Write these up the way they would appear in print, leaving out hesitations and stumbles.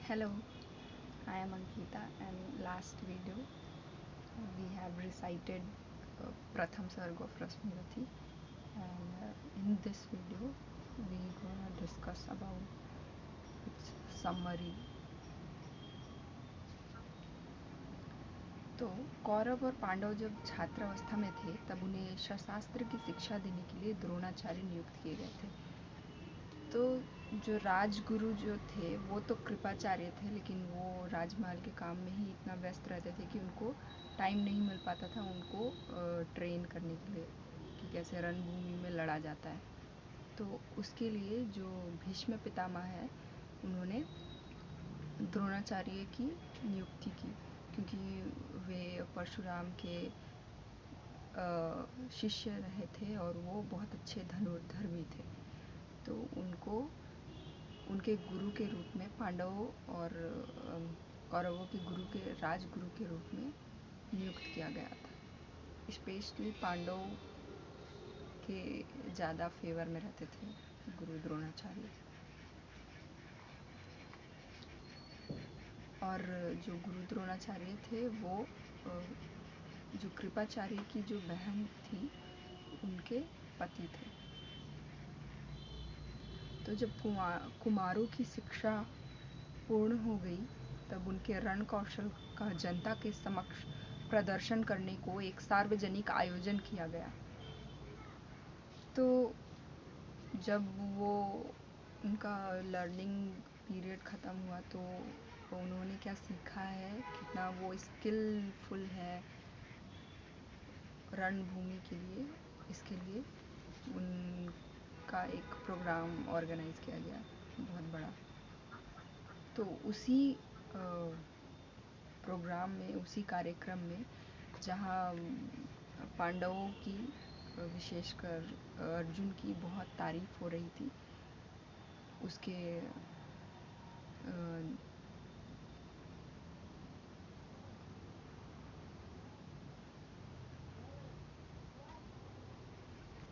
Hello, I am Ankita, and last video we have recited Pratham Sarg of Rasmavati, and in this video we gonna discuss about its summary. तो कौरव और पांडव जब छात्रावस्था में थे तब उन्हें शस्त्रास्त्र की शिक्षा देने के लिए द्रोणाचार्य नियुक्त किए गए थे। तो जो राजगुरु जो थे वो तो कृपाचार्य थे, लेकिन वो राजमहल के काम में ही इतना व्यस्त रहते थे कि उनको टाइम नहीं मिल पाता था उनको ट्रेन करने के लिए कि कैसे रणभूमि में लड़ा जाता है। तो उसके लिए जो भीष्म पितामह है उन्होंने द्रोणाचार्य की नियुक्ति की, क्योंकि वे परशुराम के शिष्य रहे थे और वो बहुत अच्छे धनुर्धर्मी थे। तो उनको उनके गुरु के रूप में पांडवों और कौरवों के गुरु के राजगुरु के रूप में नियुक्त किया गया था। स्पेशली पांडव के ज़्यादा फेवर में रहते थे गुरु द्रोणाचार्य। और जो गुरु द्रोणाचार्य थे वो जो कृपाचार्य की जो बहन थी उनके पति थे। तो जब कुमारों की शिक्षा पूर्ण हो गई तब उनके रण कौशल का जनता के समक्ष प्रदर्शन करने को एक सार्वजनिक आयोजन किया गया। तो जब वो उनका लर्निंग पीरियड ख़त्म हुआ तो उन्होंने क्या सीखा है, कितना वो स्किलफुल है रणभूमि के लिए, इसके लिए उनका एक प्रोग्राम ऑर्गेनाइज़ किया गया बहुत बड़ा। तो उसी प्रोग्राम में, उसी कार्यक्रम में जहाँ पांडवों की विशेषकर अर्जुन की बहुत तारीफ हो रही थी, उसके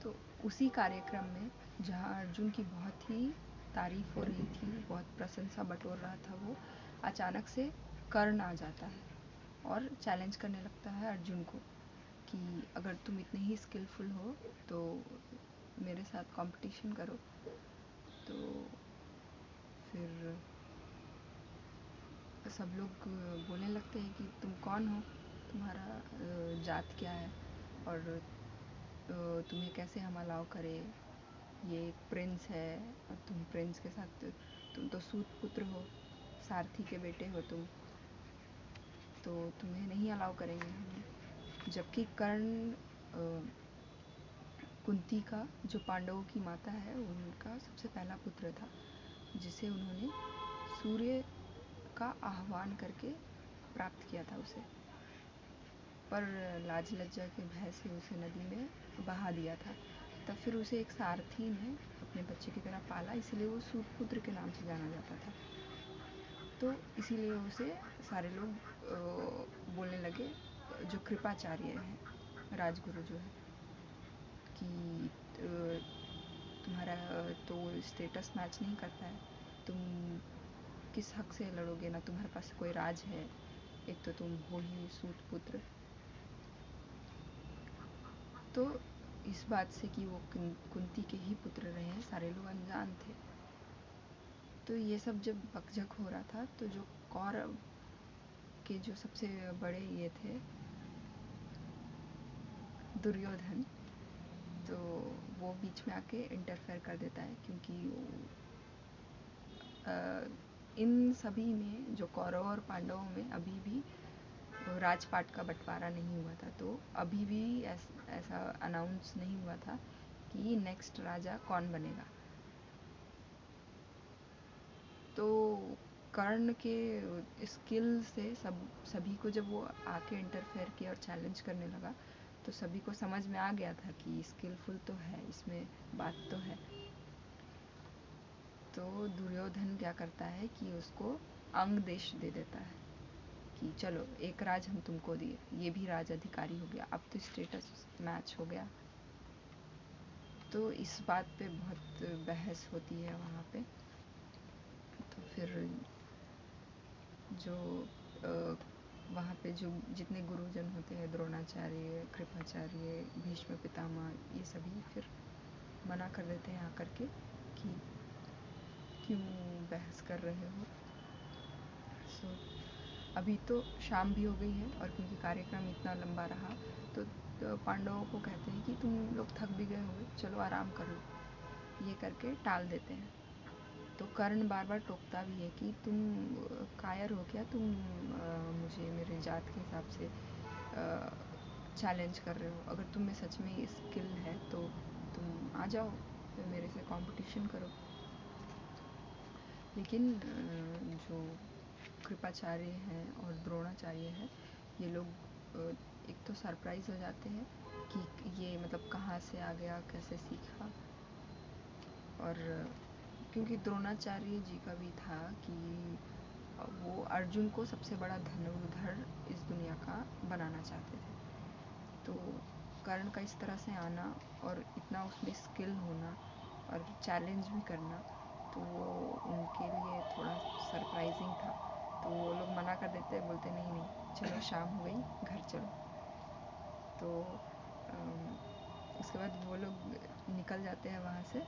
तो उसी कार्यक्रम में जहाँ अर्जुन की बहुत ही तारीफ हो रही थी, बहुत प्रशंसा बटोर रहा था, वो अचानक से कर्ण आ जाता है और चैलेंज करने लगता है अर्जुन को कि अगर तुम इतने ही स्किलफुल हो तो मेरे साथ कंपटीशन करो। तो फिर सब लोग बोलने लगते हैं कि तुम कौन हो, तुम्हारा जात क्या है और तुम्हें कैसे हम अलाउ करें, ये एक प्रिंस है और तुम प्रिंस के साथ, तुम तो सूत पुत्र हो, सारथी के बेटे हो तुम, तो तुम्हें नहीं अलाउ करेंगे हम। जबकि कर्ण कुंती का, जो पांडवों की माता है, उनका सबसे पहला पुत्र था, जिसे उन्होंने सूर्य का आह्वान करके प्राप्त किया था उसे, पर लाज लज्जा के भय से उसे नदी में बहा दिया था। तब फिर उसे एक सारथी ने अपने बच्चे की तरह पाला, इसलिए वो सूतपुत्र के नाम से जाना जाता था। तो इसीलिए उसे सारे लोग बोलने लगे, जो कृपाचार्य हैं, राजगुरु जो है, कि तुम्हारा तो स्टेटस मैच नहीं करता है, तुम किस हक से लड़ोगे, ना तुम्हारे पास कोई राज है, एक तो तुम हो ही सूतपुत्र। तो इस बात से कि वो कुंती के ही पुत्र रहे हैं, सारे लोग अनजान थे। तो ये सब जब बकझक हो रहा था, तो जो कौरव के जो सबसे बड़े ये थे दुर्योधन, तो वो बीच में आके इंटरफेयर कर देता है, क्योंकि इन सभी में, जो कौरव और पांडवों में अभी भी राजपाट का बंटवारा नहीं हुआ था। तो अभी भी ऐसा अनाउंस नहीं हुआ था कि नेक्स्ट राजा कौन बनेगा। तो कर्ण के स्किल से सभी को जब वो आके इंटरफेयर किया और चैलेंज करने लगा, तो सभी को समझ में आ गया था कि स्किलफुल तो है, इसमें बात तो है। तो दुर्योधन क्या करता है कि उसको अंग देश दे देता है कि चलो एक राज हम तुमको दिए, ये भी राज अधिकारी हो गया, अब तो स्टेटस मैच हो गया। तो इस बात पे बहुत बहस होती है वहाँ पे। तो फिर जो वहाँ पे जो जितने गुरुजन होते हैं, द्रोणाचार्य, कृपाचार्य, भीष्म पितामह, ये सभी फिर मना कर देते हैं आकर के कि क्यों बहस कर रहे हो। सो अभी तो शाम भी हो गई है और क्योंकि कार्यक्रम इतना लंबा रहा तो पांडवों को कहते हैं कि तुम लोग थक भी गए होगे, चलो आराम कर लो, ये करके टाल देते हैं। तो कर्ण बार बार टोकता भी है कि तुम कायर हो क्या, तुम मुझे मेरे जात के हिसाब से चैलेंज कर रहे हो, अगर तुम में सच में स्किल है तो तुम आ जाओ, मेरे से कंपटीशन करो। लेकिन जो कृपाचार्य हैं और द्रोणाचार्य हैं, ये लोग एक तो सरप्राइज़ हो जाते हैं कि ये मतलब कहाँ से आ गया, कैसे सीखा। और क्योंकि द्रोणाचार्य जी का भी था कि वो अर्जुन को सबसे बड़ा धनुर्धर इस दुनिया का बनाना चाहते थे। तो कर्ण का इस तरह से आना और इतना उसमें स्किल होना और चैलेंज भी करना, तो वो उनके लिए थोड़ा सरप्राइजिंग था। तो वो लोग मना कर देते, बोलते नहीं नहीं चलो शाम हो गई, घर चलो। तो उसके बाद वो लोग निकल जाते हैं वहाँ से।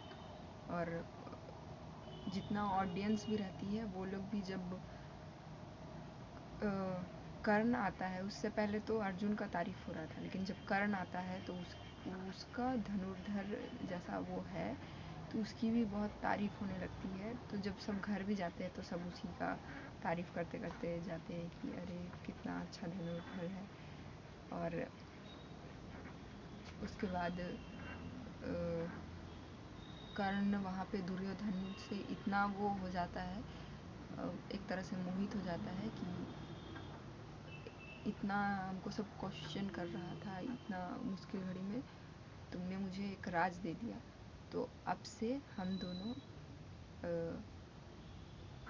और जितना ऑडियंस भी रहती है, वो लोग भी जब कर्ण आता है, उससे पहले तो अर्जुन का तारीफ हो रहा था, लेकिन जब कर्ण आता है तो उसका धनुर्धर जैसा वो है, तो उसकी भी बहुत तारीफ होने लगती है। तो जब सब घर भी जाते हैं तो सब उसी का तारीफ करते करते जाते हैं कि अरे कितना अच्छा धनुर्धर है। और उसके बाद कर्ण वहाँ पे दुर्योधन से इतना वो हो जाता है, एक तरह से मोहित हो जाता है कि इतना हमको सब क्वेश्चन कर रहा था, इतना मुश्किल घड़ी में तुमने मुझे एक राज दे दिया, तो अब से हम दोनों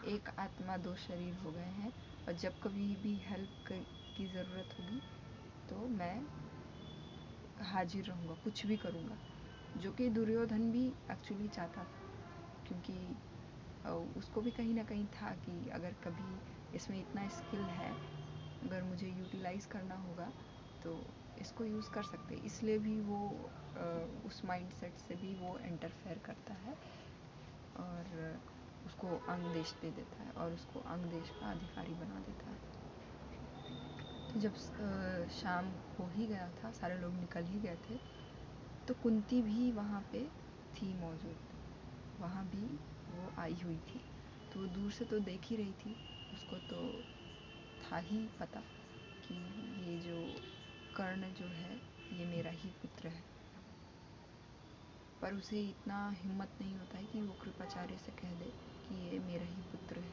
एक आत्मा दो शरीर हो गए हैं, और जब कभी भी हेल्प की ज़रूरत होगी तो मैं हाजिर रहूँगा, कुछ भी करूँगा। जो कि दुर्योधन भी एक्चुअली चाहता था, क्योंकि उसको भी कहीं ना कहीं था कि अगर कभी इसमें इतना स्किल है, अगर मुझे यूटिलाइज़ करना होगा तो इसको यूज़ कर सकते। इसलिए भी वो उस माइंडसेट से भी वो इंटरफेयर करता है और उसको अंग देश दे देता है और उसको अंग देश का अधिकारी बना देता है। तो जब शाम हो ही गया था, सारे लोग निकल ही गए थे, तो कुंती भी वहाँ पे थी मौजूद, वहाँ भी वो आई हुई थी। तो वो दूर से तो देख ही रही थी, उसको तो था ही पता कि ये जो कर्ण जो है ये मेरा ही पुत्र है। पर उसे इतना हिम्मत नहीं होता है कि वो कृपाचार्य से कह दे कि ये मेरा ही पुत्र है।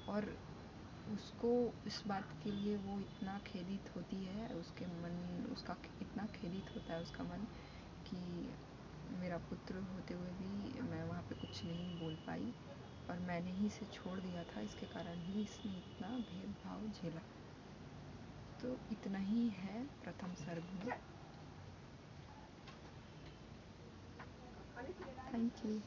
और उसको इस बात के लिए वो इतना खेदित होती है, उसका इतना खेदित होता है उसका मन कि मेरा पुत्र होते हुए भी मैं वहाँ पे कुछ नहीं बोल पाई और मैंने ही इसे छोड़ दिया था, इसके कारण ही इसने इतना भेदभाव झेला। तो इतना ही है प्रथम सर्ग में। Thank you.